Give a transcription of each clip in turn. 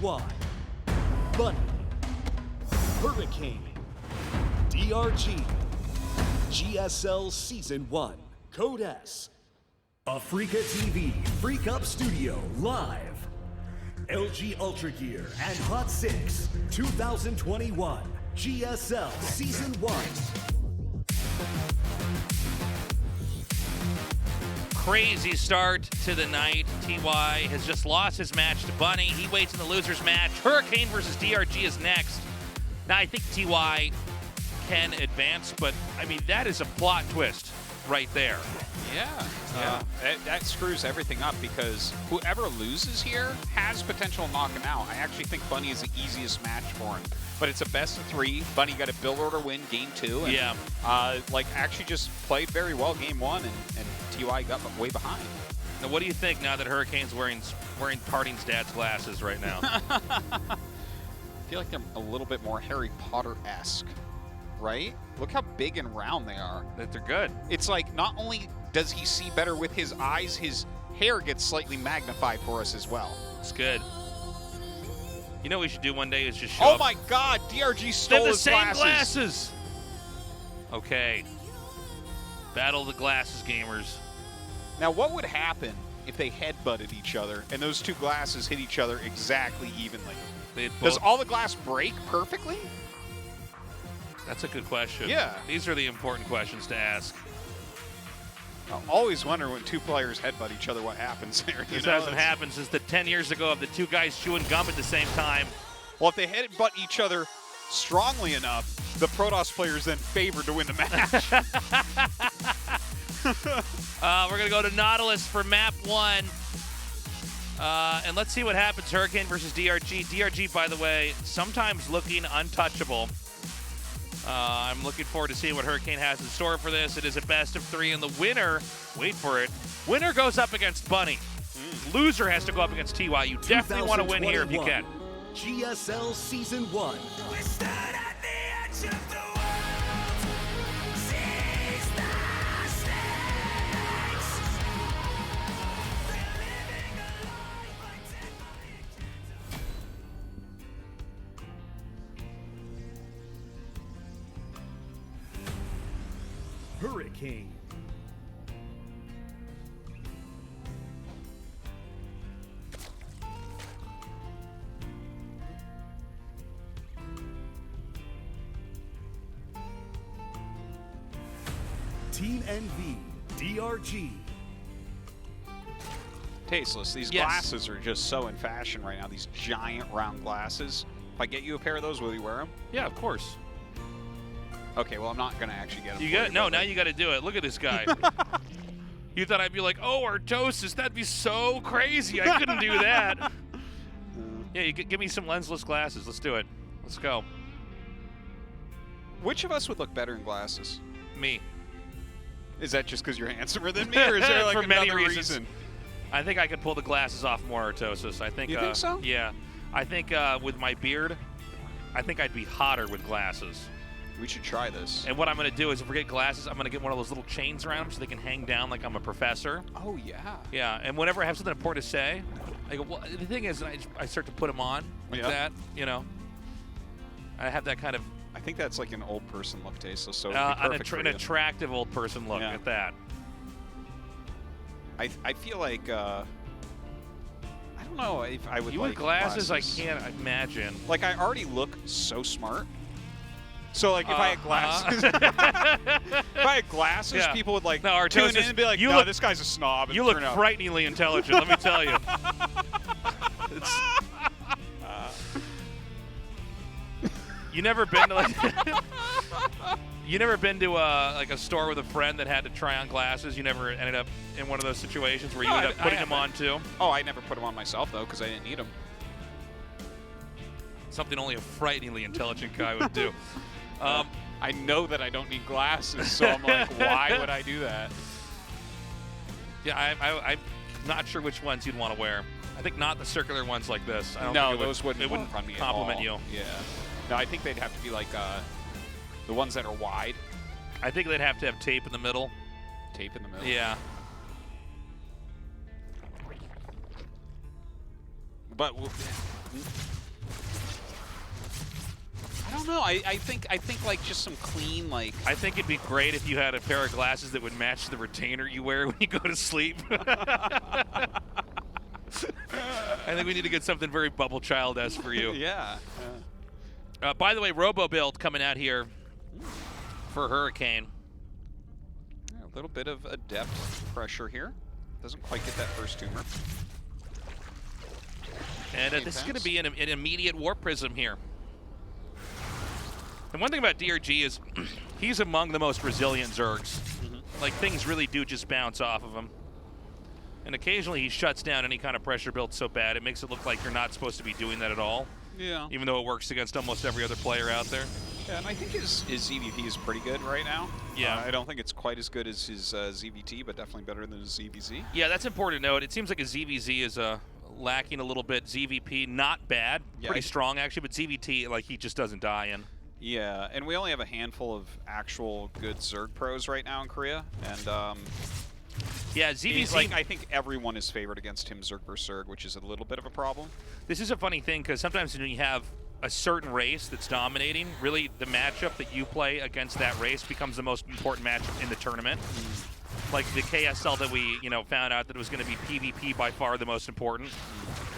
TY, Bunny, Hurricane, DRG, GSL Season 1, Code S. Africa TV, Freak Up Studio, live. LG Ultra Gear and Hot 6, 2021, GSL Season 1. Crazy start to the night. TY has just lost his match to Bunny. He waits in the loser's match. Hurricane versus DRG is next. Now, I think TY can advance, but, I mean, that is a plot twist right there. Yeah. That screws everything up because whoever loses here has potential to knock him out. I actually think Bunny is the easiest match for him. But it's a best of 3. Bunny got a build order win game 2. And, yeah. Actually just played very well game 1, and TY got way behind. Now, what do you think now that Hurricane's wearing Parting's dad's glasses right now? I feel like they're a little bit more Harry Potter-esque, right? Look how big and round they are. That they're good. It's like not only does he see better with his eyes, his hair gets slightly magnified for us as well. It's good. You know what we should do one day is just show up. Oh my God, DRG stole his same glasses. glasses. Okay. Battle of the glasses gamers. Now what would happen if they headbutted each other and those two glasses hit each other exactly evenly? Does all the glass break perfectly? That's a good question. Yeah. These are the important questions to ask. I always wonder when two players headbutt each other what happens there. This hasn't happened since the 10 years ago of the two guys chewing gum at the same time. Well, if they headbutt each other strongly enough, the Protoss player is then favored to win the match. We're going to go to Nautilus for map 1. And let's see what happens. Hurricane versus DRG. DRG, by the way, sometimes looking untouchable. I'm looking forward to seeing what Hurricane has in store for this. It is a best of 3, and the winner, wait for it, winner goes up against Bunny. Loser has to go up against TY. You definitely want to win here if you can. GSL Season 1. We stood at the edge of the world. Seize the stakes. They're living a life like dead bodies. Hurricane. Team NV, DRG. Tasteless. These glasses are just so in fashion right now. These giant round glasses. If I get you a pair of those, will you wear them? Yeah, of course. Okay, well, I'm not going to actually get them. You got no, now you got to do it. Look at this guy. You thought I'd be like, oh, Artosis, that'd be so crazy. I couldn't do that. Yeah, you give me some lensless glasses. Let's do it. Let's go. Which of us would look better in glasses? Me. Is that just because you're handsomer than me, or is there like For many another reasons. reason? I think I could pull the glasses off more, Artosis. I think. You think so? Yeah. I think with my beard, I think I'd be hotter with glasses. We should try this. And what I'm going to do is, if we get glasses, I'm going to get one of those little chains around them so they can hang down like I'm a professor. Oh, yeah. Yeah, and whenever I have something important to say, I go, well, the thing is, I start to put them on like that, you know. I have that kind of... I think that's like an old person look, Tasteless, so an attractive old person look at that. I feel like... I don't know if I would you like with glasses, I can't imagine. Like, I already look so smart. So, like, if I had glasses, people would, like, tune in and be like, no, this guy's a snob. You look frighteningly intelligent, let me tell you. You never been to, like, you never been to, like, a store with a friend that had to try on glasses? You never ended up in one of those situations where you ended up putting them on, too? Oh, I never put them on myself, though, because I didn't need them. Something only a frighteningly intelligent guy would do. I know that I don't need glasses, so I'm like, why would I do that? Yeah, I'm not sure which ones you'd want to wear. I think not the circular ones like this. I don't no, think those wouldn't compliment you. Yeah. No, I think they'd have to be like the ones that are wide. I think they'd have to have tape in the middle. Tape in the middle? Yeah. But don't know. I think like just some clean like. I think it'd be great if you had a pair of glasses that would match the retainer you wear when you go to sleep. I think we need to get something very Bubble Child-esque for you. Yeah. By the way, Robo build coming out here for Hurricane. A little bit of adept pressure here. Doesn't quite get that first tumor. And this is going to be an immediate Warp Prism here. And one thing about DRG is he's among the most resilient Zergs. Like, things really do just bounce off of him. And occasionally he shuts down any kind of pressure build so bad, it makes it look like you're not supposed to be doing that at all. Yeah. Even though it works against almost every other player out there. Yeah, and I think his ZVP is pretty good right now. Yeah. I don't think it's quite as good as his ZVT, but definitely better than his ZVZ. Yeah, that's important to note. It seems like his ZVZ is lacking a little bit. ZVP, not bad. Yeah, Pretty strong, actually, but ZVT, like, he just doesn't die in. Yeah, and we only have a handful of actual good Zerg pros right now in Korea, and yeah, ZVZ. like I think everyone is favored against him Zerg versus Zerg, which is a little bit of a problem. This is a funny thing because sometimes when you have a certain race that's dominating, really the matchup that you play against that race becomes the most important matchup in the tournament. Like the KSL that we, found out that it was going to be PvP by far the most important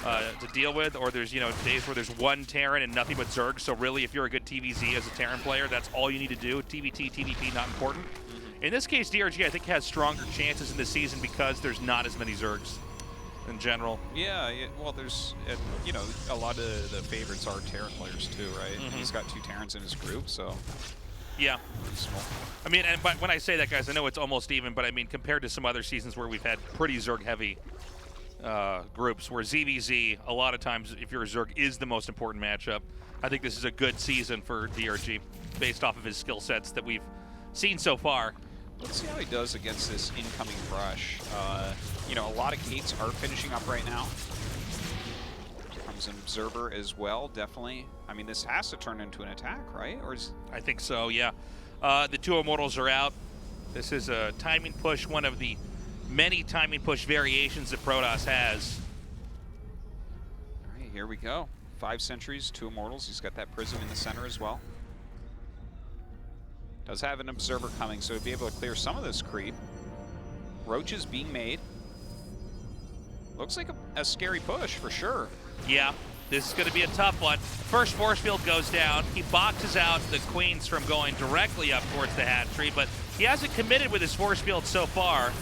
to deal with, or there's, days where there's one Terran and nothing but Zerg. So really, if you're a good TVZ as a Terran player, that's all you need to do. TVT, TVP, not important. In this case, DRG, I think, has stronger chances in the season because there's not as many Zergs in general. Yeah, well, there's, a lot of the favorites are Terran players too, right? He's got 2 Terrans in his group, so. Yeah. Small. I mean, but when I say that, guys, I know it's almost even, but I mean, compared to some other seasons where we've had pretty Zerg-heavy groups, where ZVZ, a lot of times, if you're a Zerg, is the most important matchup. I think this is a good season for DRG, based off of his skill sets that we've seen so far. Let's see how he does against this incoming rush. A lot of gates are finishing up right now. Comes an observer as well, definitely. I mean, this has to turn into an attack, right? Or is... I think so, yeah. The 2 Immortals are out. This is a timing push, one of the many timing push variations that Protoss has. All right, here we go. 5 sentries, 2 Immortals. He's got that prism in the center as well. Does have an observer coming, so he'll be able to clear some of this creep. Roaches being made. Looks like a scary push for sure. Yeah, this is going to be a tough one. First force field goes down. He boxes out the Queens from going directly up towards the hatchery, but he hasn't committed with his force field so far.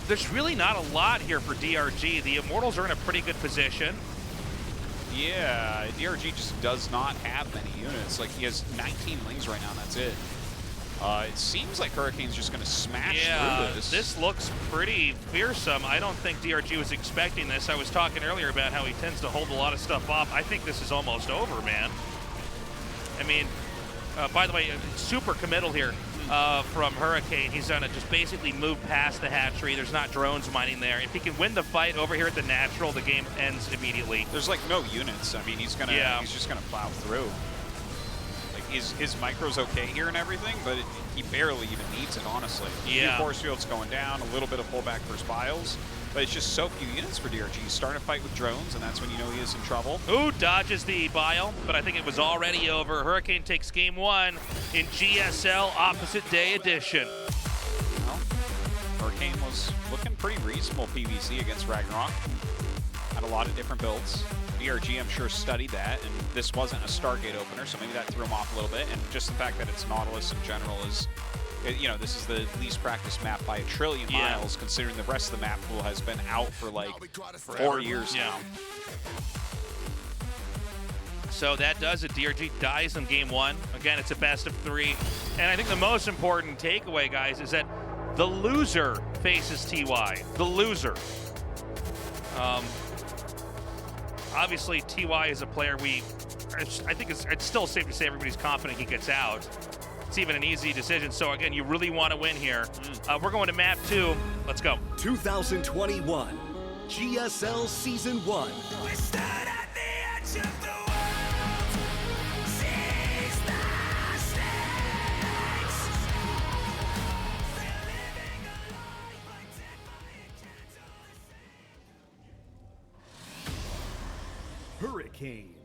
There's really not a lot here for DRG. The Immortals are in a pretty good position. Yeah, DRG just does not have many units. Like, he has 19 lings right now, and that's it. It seems like Hurricane's just going to smash through this. This looks pretty fearsome. I don't think DRG was expecting this. I was talking earlier about how he tends to hold a lot of stuff off. I think this is almost over, man. I mean, by the way, super committal here from Hurricane. He's going to just basically move past the hatchery. There's not drones mining there. If he can win the fight over here at the natural, the game ends immediately. There's like no units. I mean, he's just gonna plow through. Like his micro's okay here and everything, but he barely even needs it, honestly. Yeah. 2 force fields going down, a little bit of pullback for Biles, but it's just so few units for DRG. He's starting to fight with drones, and that's when you know he is in trouble. Ooh, dodges the bile, but I think it was already over. Hurricane takes game 1 in GSL Opposite Day Edition. Well, Hurricane was looking pretty reasonable PvC against Ragnarok. Had a lot of different builds. DRG, I'm sure, studied that, and this wasn't a Stargate opener, so maybe that threw him off a little bit. And just the fact that it's Nautilus in general is, this is the least practiced map by a trillion miles, considering the rest of the map pool has been out for like 4 years now. So that does it. DRG dies in game 1. Again, it's a best of 3. And I think the most important takeaway, guys, is that the loser faces TY. The loser. Obviously, TY is a player I think it's still safe to say everybody's confident he gets out. It's even an easy decision. So again, you really want to win here. We're going to map 2. Let's go. 2021 GSL Season 1. We stood at the edge of the world. Seize the stakes. They're living a life undead by a gentle Hurricane.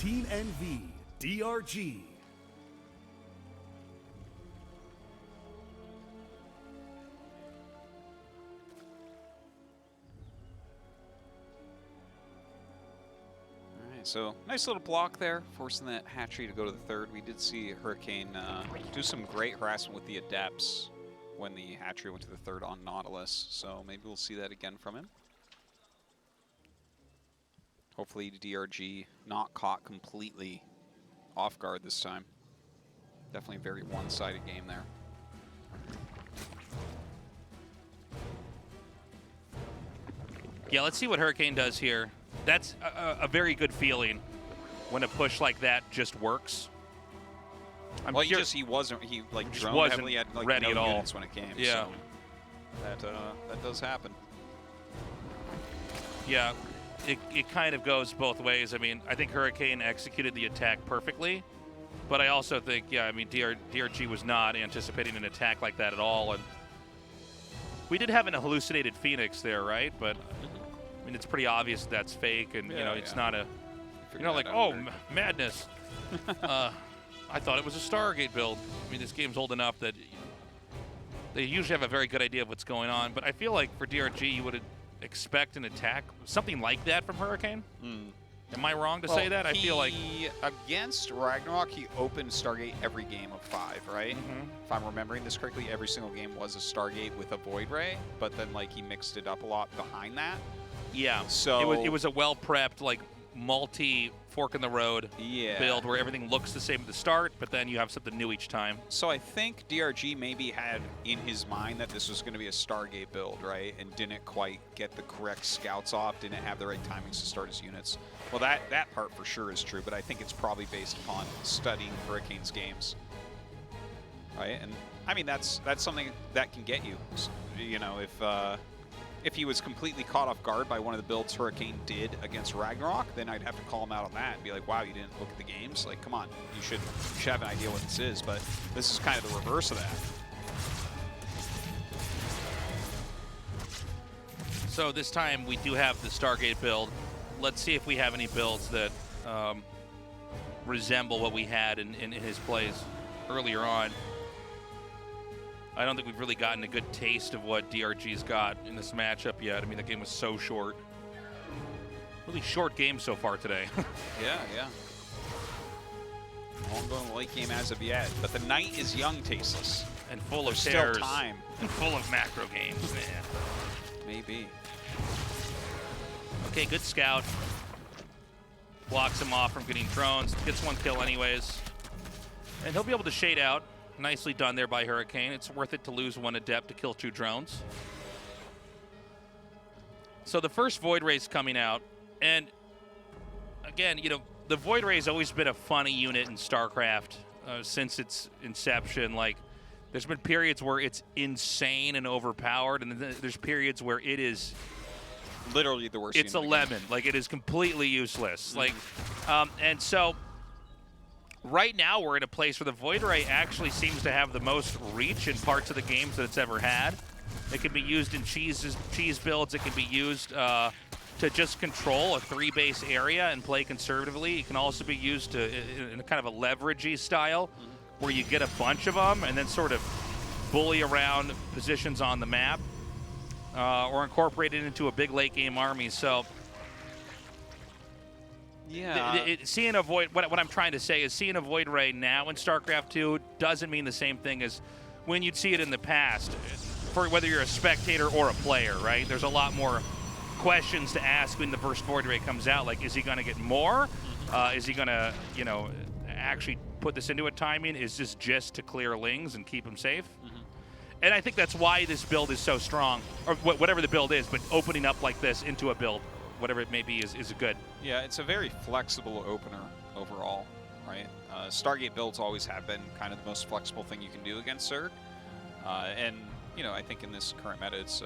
Team NV, DRG. So nice little block there, forcing that hatchery to go to the third. We did see Hurricane do some great harassment with the Adepts when the hatchery went to the third on Nautilus. So maybe we'll see that again from him. Hopefully DRG not caught completely off guard this time. Definitely a very one-sided game there. Yeah, let's see what Hurricane does here. That's a very good feeling when a push like that just works. Well, he wasn't droned heavily, had like ready no at all units when it came. Yeah, so that does happen. Yeah, it kind of goes both ways. I mean, I think Hurricane executed the attack perfectly, but I also think, yeah, I mean, DRG was not anticipating an attack like that at all, and we did have an hallucinated Phoenix there, right? But I mean, it's pretty obvious that's fake, and you know, it's not a, you're not like, oh, madness. I thought it was a Stargate build. I mean, this game's old enough that they usually have a very good idea of what's going on. But I feel like for DRG, you would expect an attack, something like that from Hurricane. Am I wrong to say that? I feel like against Ragnarok, he opened Stargate every game of 5, right? If I'm remembering this correctly, every single game was a Stargate with a Void Ray, but then like he mixed it up a lot behind that. Yeah. So it was a well prepped, like multi fork in the road build where everything looks the same at the start, but then you have something new each time. So I think DRG maybe had in his mind that this was going to be a Stargate build, right? And didn't quite get the correct scouts off, didn't have the right timings to start his units. Well, that part for sure is true, but I think it's probably based upon studying Hurricane's games, right? And I mean, that's something that can get you. You know, if he was completely caught off guard by one of the builds Hurricane did against Ragnarok, then I'd have to call him out on that and be like, wow, you didn't look at the games? Like, come on, you should have an idea what this is, but this is kind of the reverse of that. So this time we do have the Stargate build. Let's see if we have any builds that resemble what we had in his plays earlier on. I don't think we've really gotten a good taste of what DRG's got in this matchup yet. I mean, the game was so short. Really short game so far today. Yeah. Ongoing late game as of yet, but the night is young, Tasteless. And full of There's tears. still time. And full of macro games, man. Maybe. Okay, good scout. Blocks him off from getting drones. Gets one kill anyways. And he'll be able to shade out. Nicely done there by Hurricane. It's worth it to lose one Adept to kill 2 drones. So the first Void Ray's coming out. And again, you know, the Void Ray's always been a funny unit in StarCraft since its inception. Like, there's been periods where it's insane and overpowered, and then there's periods where it is literally the worst. It's a lemon. Like, it is completely useless. Like, and so right now we're in a place where the Void Ray actually seems to have the most reach in parts of the games that it's ever had. It can be used in cheese builds. It can be used to just control a 3-base area and play conservatively. It can also be used in a kind of a leveragey style where you get a bunch of them and then sort of bully around positions on the map or incorporate it into a big late game army. So yeah, seeing a Void, what I'm trying to say is seeing a Void Ray now in StarCraft 2 doesn't mean the same thing as when you'd see it in the past, for whether you're a spectator or a player, right? There's a lot more questions to ask when the first Void Ray comes out. Like, is he going to get more? Is he going to, you know, actually put this into a timing? Is this just to clear Lings and keep him safe? And I think that's why this build is so strong, or whatever the build is, but opening up like this into a build, whatever it may be, is good. Yeah, it's a very flexible opener overall, right? Stargate builds always have been kind of the most flexible thing you can do against Zerg. And, you know, I think in this current meta, it's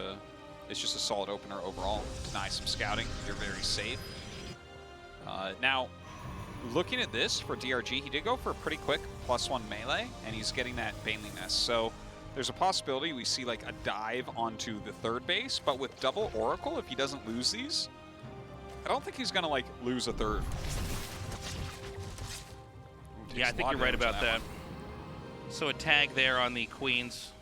just a solid opener overall. Deny some scouting, you're very safe. Now, looking at this for DRG, he did go for a pretty quick +1 melee, and he's getting that Baneliness. So there's a possibility we see like a dive onto the 3rd base, but with double Oracle, if he doesn't lose these, I don't think he's gonna like lose a 3rd. Yeah, I think you're right about that. So a tag there on the Queens.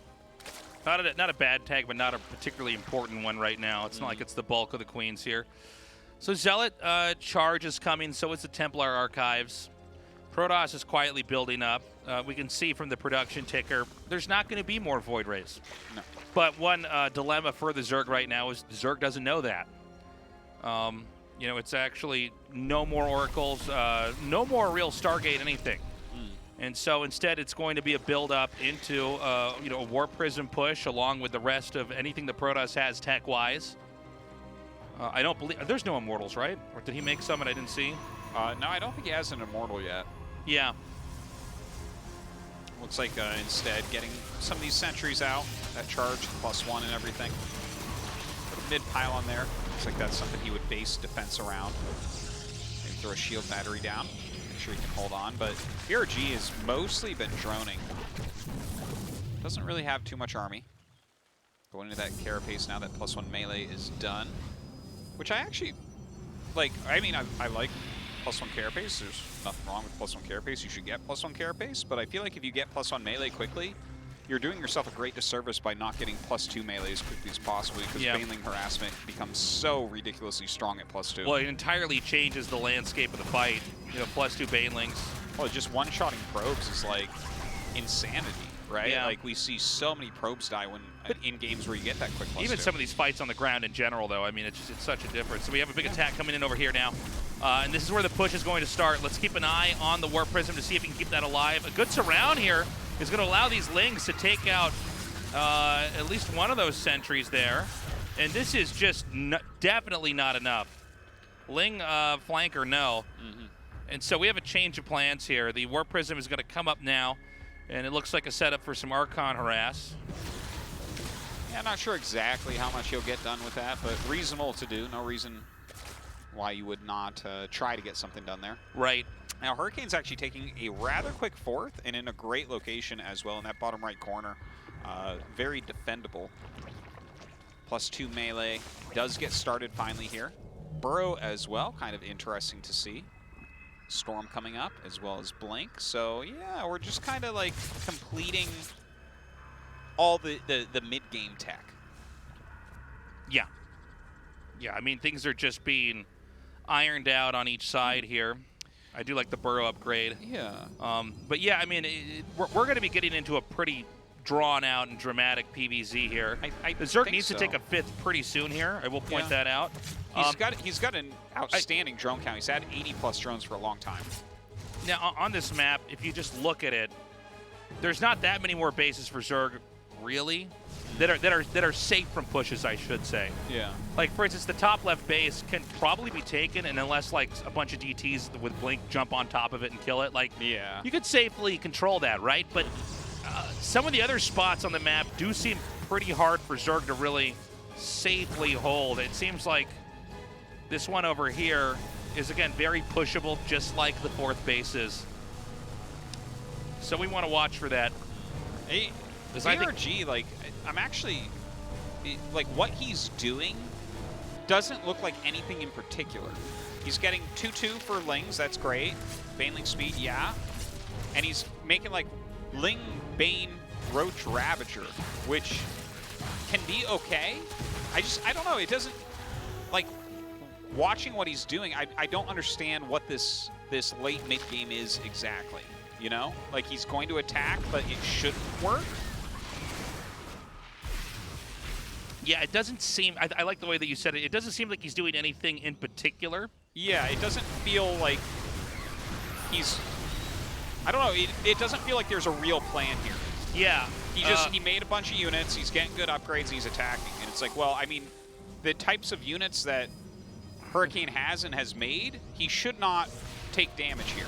Not a bad tag, but not a particularly important one right now. It's not like it's the bulk of the Queens here. So Zealot charge is coming, so is the Templar Archives. Protoss is quietly building up. We can see from the production ticker, there's not going to be more Void Rays. No. But one dilemma for the Zerg right now is the Zerg doesn't know that. You know, it's actually no more Oracles, no more real Stargate anything. And so instead, it's going to be a build-up into, you know, a Warp Prism push along with the rest of anything that Protoss has tech-wise. I don't believe there's no Immortals, right? Or did he make some and I didn't see? No, I don't think he has an Immortal yet. Yeah. Looks like instead getting some of these sentries out, that charge, +1 and everything. Put a mid-pylon there. Looks like that's something he would base defense around. Maybe throw a shield battery down. Make sure he can hold on. But DRG has mostly been droning. Doesn't really have too much army. Going into that carapace now that +1 melee is done. Which I actually, like, I mean, I like +1 carapace. There's nothing wrong with +1 carapace. You should get +1 carapace. But I feel like if you get +1 melee quickly, you're doing yourself a great disservice by not getting +2 melee as quickly as possible, because Baneling harassment becomes so ridiculously strong at +2. Well, it entirely changes the landscape of the fight. You know, +2 Banelings. Well, just one-shotting probes is like insanity, right? Yeah. Like we see so many probes die when in games where you get that quick +2. Even some of these fights on the ground in general, though, I mean, it's such a difference. So we have a big attack coming in over here now. And this is where the push is going to start. Let's keep an eye on the Warp Prism to see if we can keep that alive. A good surround here is going to allow these Lings to take out at least one of those sentries there. And this is just definitely not enough. Ling flanker, no. And so we have a change of plans here. The Warp Prism is going to come up now, and it looks like a setup for some Archon harass. Yeah, I'm not sure exactly how much he'll get done with that, but reasonable to do. No reason why you would not try to get something done there. Right. Now, Hurricane's actually taking a rather quick fourth and in a great location as well in that bottom right corner. Very defendable. +2 melee does get started finally here. Burrow as well, kind of interesting to see. Storm coming up as well as Blink. So, yeah, we're just kind of like completing all the mid-game tech. Yeah. Yeah, I mean, things are just being ironed out on each side here. I do like the Burrow upgrade. Yeah. But yeah, I mean, we're going to be getting into a pretty drawn out and dramatic PVZ here. The Zerg needs to take a fifth pretty soon here. I will point that out. He's got an outstanding drone count. He's had 80+ drones for a long time. Now, on this map, if you just look at it, there's not that many more bases for Zerg, really, that are safe from pushes, I should say. Yeah. Like, for instance, the top left base can probably be taken, and unless, like, a bunch of DTs with Blink jump on top of it and kill it, like, yeah, you could safely control that, right? But some of the other spots on the map do seem pretty hard for Zerg to really safely hold. It seems like this one over here is, again, very pushable, just like the fourth base is. So we want to watch for that. DRG, like, I'm actually, like, what he's doing doesn't look like anything in particular. He's getting 2-2 for Lings, that's great. Baneling speed, yeah. And he's making, like, Ling, Bane, Roach, Ravager, which can be okay. I don't know, it doesn't, like, watching what he's doing, I don't understand what this late mid-game is exactly, you know? Like, he's going to attack, but it shouldn't work. Yeah, it doesn't seem, I like the way that you said it, it doesn't seem like he's doing anything in particular. Yeah, it doesn't feel like he's, I don't know, it doesn't feel like there's a real plan here. Yeah. He made a bunch of units, he's getting good upgrades, and he's attacking. And it's like, well, I mean, the types of units that Hurricane has and has made, he should not take damage here.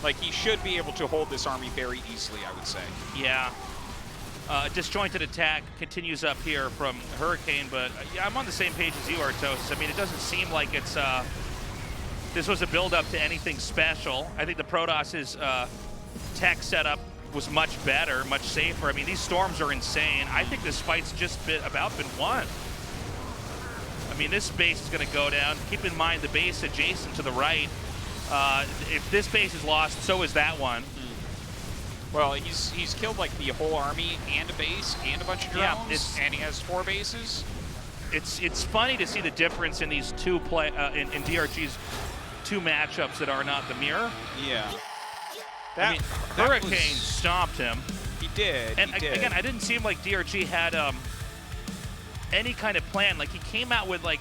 Like, he should be able to hold this army very easily, I would say. Yeah. Disjointed attack continues up here from Hurricane, but yeah, I'm on the same page as you, Artos. I mean, it doesn't seem like it's this was a build-up to anything special. I think the Protoss's tech setup was much better, much safer. I mean, these storms are insane. I think this fight's just about been won. I mean, this base is going to go down. Keep in mind the base adjacent to the right If this base is lost, so is that one. Well, he's killed like the whole army and a base and a bunch of drones, Yeah, and he has 4 bases. It's funny to see the difference in these two in DRG's 2 matchups that are not the mirror. Yeah. I mean, that Hurricane was- stomped him. He did. And he did. again, I didn't seem like DRG had any kind of plan. Like, he came out with like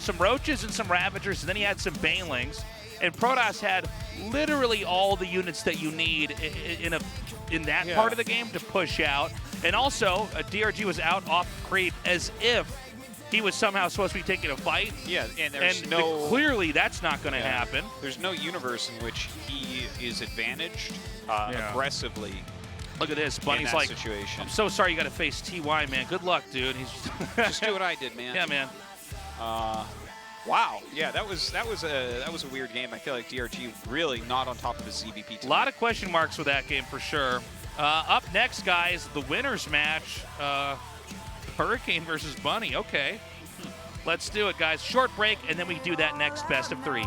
some Roaches and some Ravagers, and then he had some Banelings. And Protoss had literally all the units that you need in that Yeah. part of the game to push out. And also, DRG was out off creep as if he was somehow supposed to be taking a fight. Yeah, and there's And no clearly that's not going to yeah. happen. There's no universe in which he is advantaged Yeah. aggressively Look at this. in Bunny's that like, situation. I'm so sorry you got to face TY, man. Good luck, dude. He's Just do what I did, man. yeah, man. Wow. Yeah, that was a weird game. I feel like DRG really not on top of his ZVP. A lot of question marks with that game for sure. Up next, guys, the winners match. Hurricane versus Bunny. Okay. Let's do it, guys. Short break, and then we do that next best of 3.